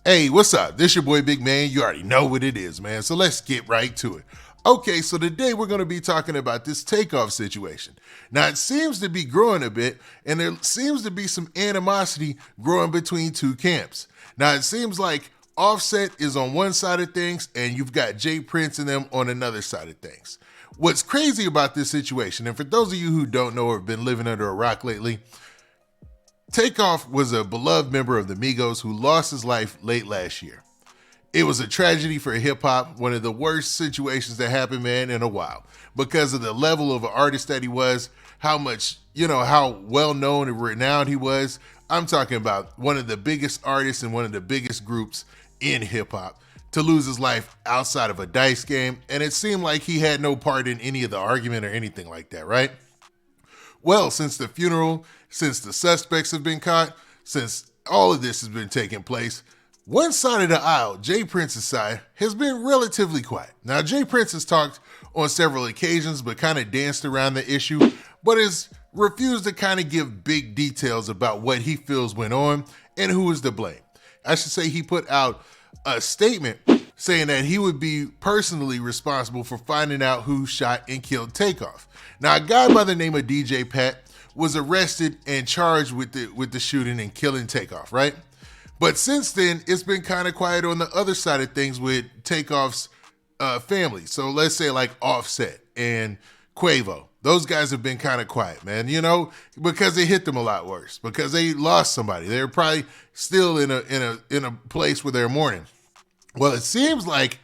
Hey, what's up? This your boy Big Man. You already know what it is, man. So let's get right to it. Okay, so today we're going to be talking about this Takeoff situation. Now, it seems to be growing a bit, and there seems to be some animosity growing between two camps. Now, it seems like Offset is on one side of things, and you've got Jay Prince and them on another side of things. What's crazy about this situation, and for those of you who don't know or have been living under a rock lately, Takeoff was a beloved member of the Migos who lost his life late last year. It was a tragedy for hip hop, one of the worst situations that happened, man, in a while, because of the level of an artist that he was, how much, how well known and renowned he was. I'm talking about one of the biggest artists and one of the biggest groups in hip hop to lose his life outside of a dice game. And it seemed like he had no part in any of the argument or anything like that, right? Well, since the funeral, since the suspects have been caught, since all of this has been taking place, one side of the aisle, Jay Prince's side, has been relatively quiet. Now, Jay Prince has talked on several occasions, but kind of danced around the issue, but has refused to kind of give big details about what he feels went on and who is to blame. I should say he put out a statement saying that he would be personally responsible for finding out who shot and killed Takeoff. Now, a guy by the name of DJ Pat was arrested and charged with the shooting and killing Takeoff, right? But since then, it's been kind of quiet on the other side of things with Takeoff's family. So let's say like Offset and Quavo. Those guys have been kind of quiet, man, because it hit them a lot worse, because they lost somebody. They're probably still in a place where they're mourning. Well, it seems like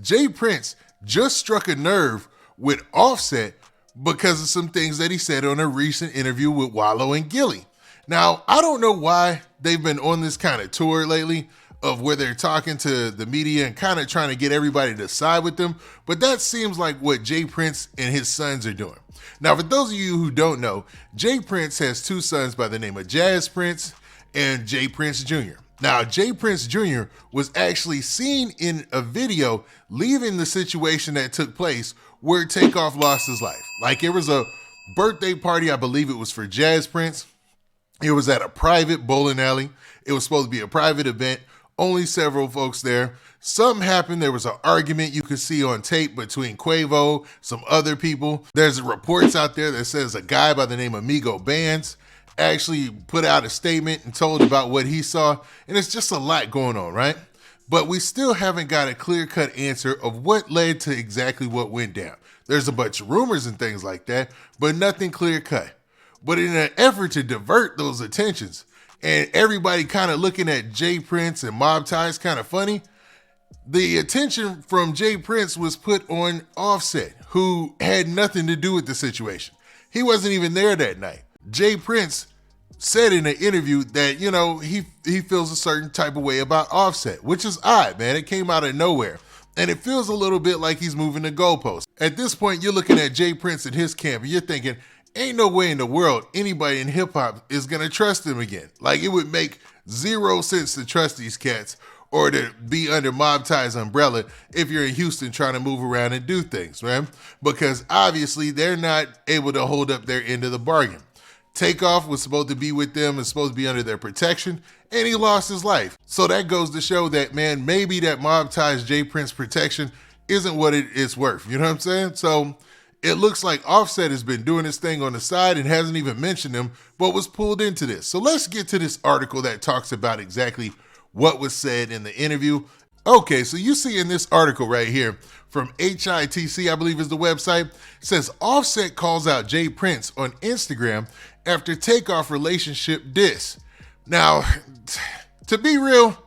Jay Prince just struck a nerve with Offset because of some things that he said on a recent interview with Wallow and Gilly. Now, I don't know why they've been on this kind of tour lately of where they're talking to the media and kind of trying to get everybody to side with them, but that seems like what Jay Prince and his sons are doing. Now, for those of you who don't know, Jay Prince has two sons by the name of Jazz Prince and Jay Prince Jr. Now, Jay Prince Jr. was actually seen in a video leaving the situation that took place where Takeoff lost his life. Like, it was a birthday party, I believe it was for Jazz Prince. It was at a private bowling alley. It was supposed to be a private event, only several folks there. Something happened. There was an argument you could see on tape between Quavo, some other people. There's reports out there that says a guy by the name of Migo Bands actually put out a statement and told about what he saw. And it's just a lot going on, right? But we still haven't got a clear-cut answer of what led to exactly what went down. There's a bunch of rumors and things like that, but nothing clear-cut. But in an effort to divert those attentions and everybody kind of looking at Jay Prince and Mob Ties kind of funny, the attention from Jay Prince was put on Offset, who had nothing to do with the situation. He wasn't even there that night. Jay Prince said in an interview that, he feels a certain type of way about Offset, which is odd, man. It came out of nowhere. And it feels a little bit like he's moving the goalposts. At this point, you're looking at Jay Prince and his camp, and you're thinking, ain't no way in the world anybody in hip hop is going to trust him again. Like, it would make zero sense to trust these cats or to be under Mob Ties umbrella if you're in Houston trying to move around and do things, right? Because obviously they're not able to hold up their end of the bargain. Takeoff was supposed to be with them and supposed to be under their protection, and he lost his life. So that goes to show that, man, maybe that Mob Ties Jay Prince protection isn't what it is worth. You know what I'm saying? So it looks like Offset has been doing this thing on the side and hasn't even mentioned him, but was pulled into this. So let's get to this article that talks about exactly what was said in the interview. Okay, so you see in this article right here from HITC, I believe is the website, says Offset calls out Jay Prince on Instagram after Takeoff relationship diss. Now, to be real,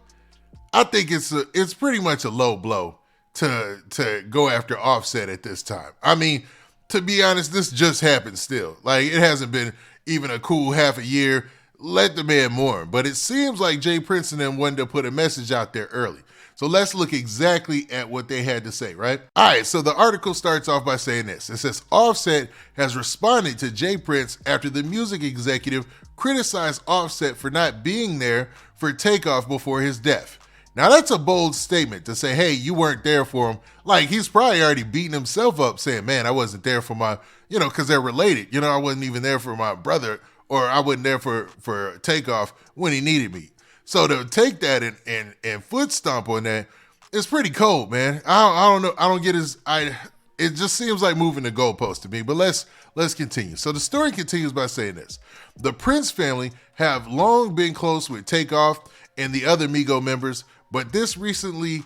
I think it's pretty much a low blow to go after Offset at this time. I mean, to be honest, this just happened still. Like, it hasn't been even a cool half a year. Let the man mourn. But it seems like Jay Prince and them wanted to put a message out there early. So let's look exactly at what they had to say, right? All right, so the article starts off by saying this. It says, Offset has responded to Jay Prince after the music executive criticized Offset for not being there for Takeoff before his death. Now, that's a bold statement to say, hey, you weren't there for him. Like, he's probably already beating himself up saying, man, I wasn't there for my, because they're related. I wasn't even there for my brother, or I wasn't there for Takeoff when he needed me. So to take that and foot stomp on that, it's pretty cold, man. I don't know. I don't get it just seems like moving the goalpost to me. But let's continue. So the story continues by saying this: the Prince family have long been close with Takeoff and the other Migo members, but this recently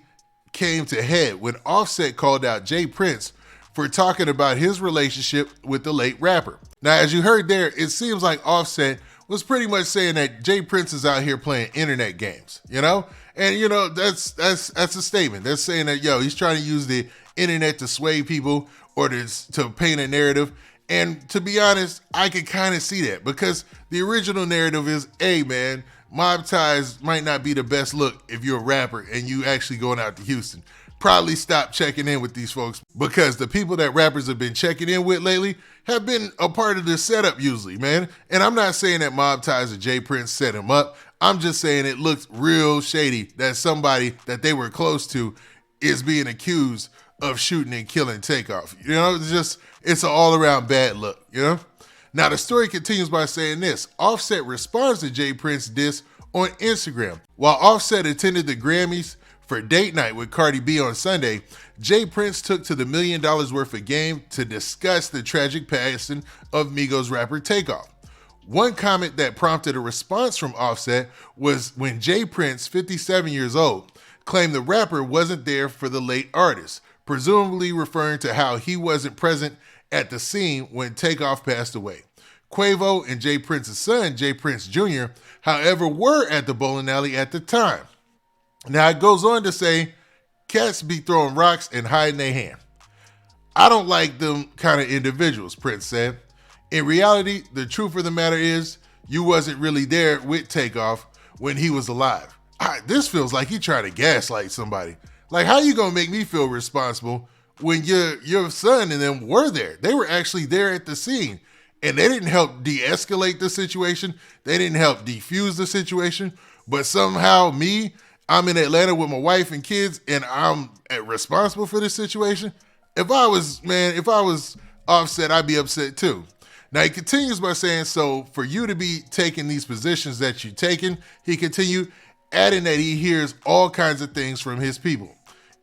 came to head when Offset called out Jay Prince for talking about his relationship with the late rapper. Now, as you heard there, it seems like Offset was pretty much saying that Jay Prince is out here playing internet games, you know? And you know, that's a statement. That's saying that, yo, he's trying to use the internet to sway people or to paint a narrative. And to be honest, I can kind of see that because the original narrative is, hey man, mob ties might not be the best look if you're a rapper and you actually going out to Houston. Probably stop checking in with these folks because the people that rappers have been checking in with lately have been a part of the setup usually, man. And I'm not saying that mob ties or Jay Prince set him up. I'm just saying it looks real shady that somebody that they were close to is being accused of shooting and killing Takeoff. You know, it's an all-around bad look, you know? Now, the story continues by saying this. Offset responds to Jay Prince's diss on Instagram. While Offset attended the Grammys for date night with Cardi B on Sunday, Jay Prince took to the $1 million worth of game to discuss the tragic passing of Migos rapper Takeoff. One comment that prompted a response from Offset was when Jay Prince, 57 years old, claimed the rapper wasn't there for the late artist, presumably referring to how he wasn't present at the scene when Takeoff passed away. Quavo and Jay Prince's son, Jay Prince Jr., however, were at the bowling alley at the time. Now, it goes on to say, cats be throwing rocks and hiding their hand. I don't like them kind of individuals, Prince said. In reality, the truth of the matter is, you wasn't really there with Takeoff when he was alive. This feels like he trying to gaslight somebody. Like, how you gonna make me feel responsible when your son and them were there? They were actually there at the scene, and they didn't help de-escalate the situation. They didn't help defuse the situation. But somehow I'm in Atlanta with my wife and kids, and I'm responsible for this situation. If I was Offset, I'd be upset too. Now, he continues by saying, so for you to be taking these positions that you're taking, he continued, adding that he hears all kinds of things from his people.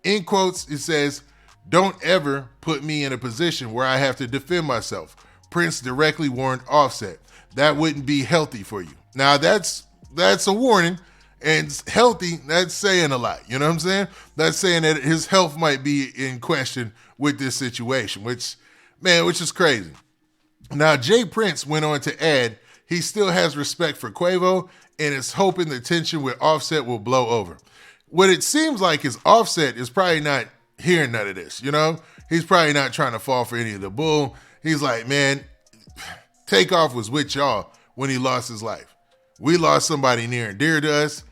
In quotes, it says, don't ever put me in a position where I have to defend myself. Prince directly warned Offset. That wouldn't be healthy for you. Now, that's a warning, and healthy, that's saying a lot. You know what I'm saying? That's saying that his health might be in question with this situation, which is crazy. Now, Jay Prince went on to add he still has respect for Quavo and is hoping the tension with Offset will blow over. What it seems like is Offset is probably not hearing none of this, you know? He's probably not trying to fall for any of the bull. He's like, man, Takeoff was with y'all when he lost his life. We lost somebody near and dear to us,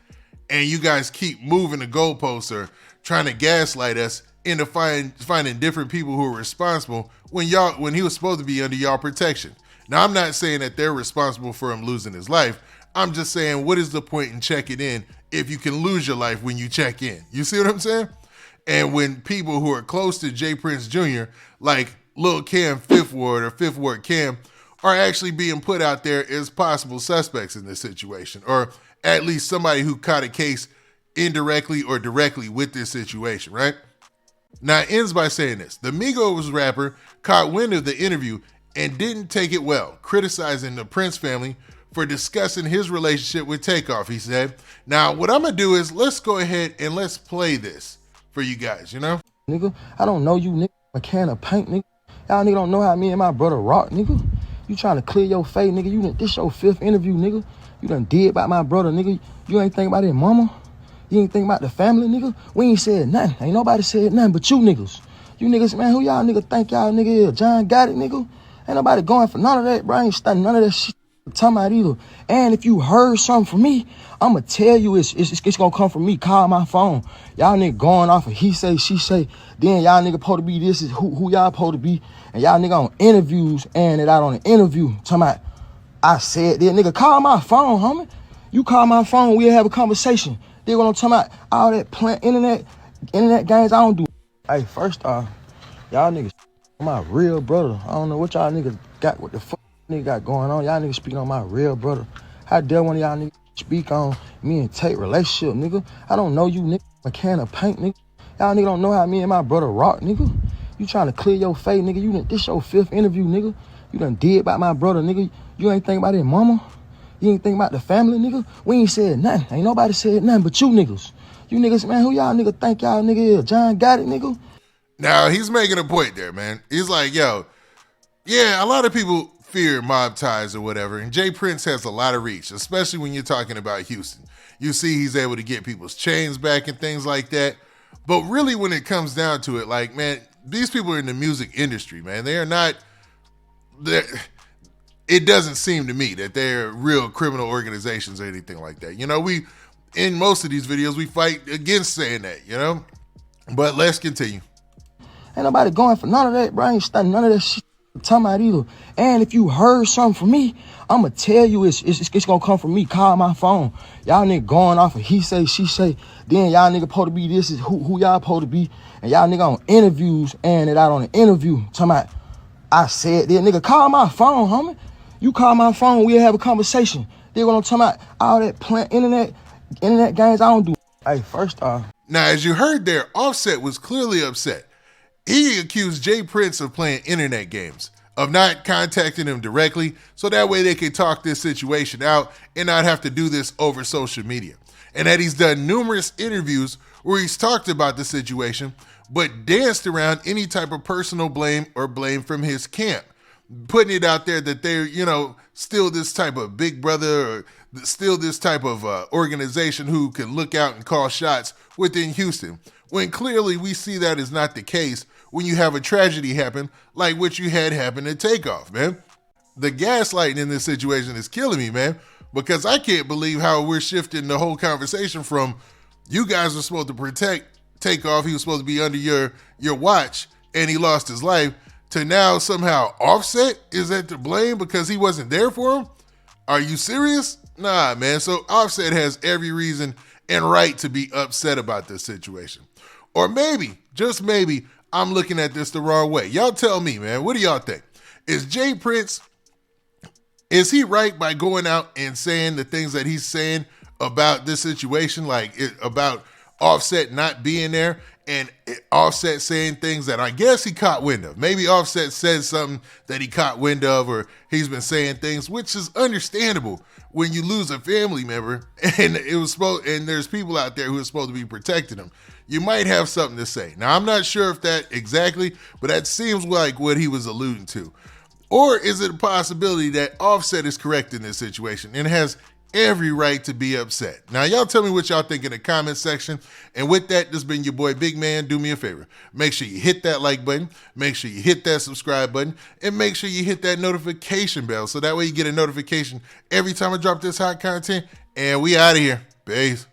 and you guys keep moving the goalposts or trying to gaslight us into finding different people who are responsible when he was supposed to be under y'all protection. Now, I'm not saying that they're responsible for him losing his life. I'm just saying, what is the point in checking in if you can lose your life when you check in? You see what I'm saying? And when people who are close to Jay Prince Jr., like Lil Cam Fifth Ward or Fifth Ward Cam, are actually being put out there as possible suspects in this situation, or at least somebody who caught a case indirectly or directly with this situation, right? Now, it ends by saying this. The Migos rapper caught wind of the interview and didn't take it well, criticizing the Prince family for discussing his relationship with Takeoff, he said. Now, what I'm going to do is let's go ahead and let's play this for you guys, you know? Nigga, I don't know you, nigga. A can of paint, nigga. Y'all nigga don't know how me and my brother rock, nigga. You trying to clear your face, nigga. This your 5th interview, nigga. You done did about my brother, nigga. You ain't think about his mama. You ain't think about the family, nigga. We ain't said nothing. Ain't nobody said nothing but you niggas. You niggas, man, who y'all nigga think y'all nigga is? John got it, nigga. Ain't nobody going for none of that, bro. I ain't studying none of that shit. Talking about either. And if you heard something from me, I'ma tell you it's gonna come from me. Call my phone. Y'all nigga going off of he say, she say. Then y'all nigga supposed to be this is who y'all supposed to be. And y'all nigga on interviews and it out on the interview. Talking about I said that nigga call my phone, homie. You call my phone, we'll have a conversation. Then what I'm talking about, all that plant internet games, I don't do. Hey, first off, y'all niggas my real brother. I don't know what y'all niggas got, what the fuck nigga got going on. Y'all niggas speaking on my real brother. How dare one of y'all niggas speak on me and Tate relationship, nigga. I don't know you, nigga. A can of paint, nigga. Y'all nigga don't know how me and my brother rock, nigga. You trying to clear your face, nigga. This your 5th interview, nigga. You done did about my brother, nigga. You ain't think about his mama. You ain't think about the family, nigga. We ain't said nothing. Ain't nobody said nothing but you niggas. You niggas, man, who y'all nigga think y'all nigga is? John got it, nigga? Now, he's making a point there, man. He's like, yo, yeah, a lot of people fear mob ties or whatever, and Jay Prince has a lot of reach, especially when you're talking about Houston. You see he's able to get people's chains back and things like that. But really, when it comes down to it, like, man, these people are in the music industry, man. They are not... It doesn't seem to me that they're real criminal organizations or anything like that. You know, we, in most of these videos, we fight against saying that, you know? But let's continue. Ain't nobody going for none of that, bro. I ain't studying none of that shit talking about either. And if you heard something from me, I'ma tell you it's gonna come from me. Call my phone. Y'all nigga going off of he say, she say. Then y'all nigga supposed to be this is who y'all supposed to be. And y'all nigga on interviews and it out on an interview talking about I said that. Nigga, call my phone, homie. You call my phone, we'll have a conversation. They're gonna talk about all that internet games. I don't do. Hey, first off. Now, as you heard there, Offset was clearly upset. He accused Jay Prince of playing internet games, of not contacting him directly, so that way they could talk this situation out and not have to do this over social media. And that he's done numerous interviews where he's talked about the situation, but danced around any type of personal blame or blame from his camp, putting it out there that they're, you know, still this type of big brother or still this type of organization who can look out and call shots within Houston, when clearly we see that is not the case when you have a tragedy happen like what you had happen at Takeoff, man. The gaslighting in this situation is killing me, man, because I can't believe how we're shifting the whole conversation from you guys were supposed to protect Takeoff, he was supposed to be under your watch, and he lost his life, to now somehow Offset is at the blame because he wasn't there for him? Are you serious? Nah, man. So Offset has every reason and right to be upset about this situation. Or maybe, just maybe, I'm looking at this the wrong way. Y'all tell me, man. What do y'all think? Is Jay Prince, is he right by going out and saying the things that he's saying about this situation, like about Offset not being there, and Offset saying things that I guess he caught wind of? Maybe Offset said something that he caught wind of, or he's been saying things, which is understandable when you lose a family member and there's people out there who are supposed to be protecting them. You might have something to say. Now, I'm not sure if that exactly, but that seems like what he was alluding to. Or is it a possibility that Offset is correct in this situation and has every right to be upset? Now, y'all tell me what y'all think in the comment section. And with that, this has been your boy Big Man. Do me a favor. Make sure you hit that like button. Make sure you hit that subscribe button. And make sure you hit that notification bell so that way you get a notification every time I drop this hot content. And we out of here. Peace.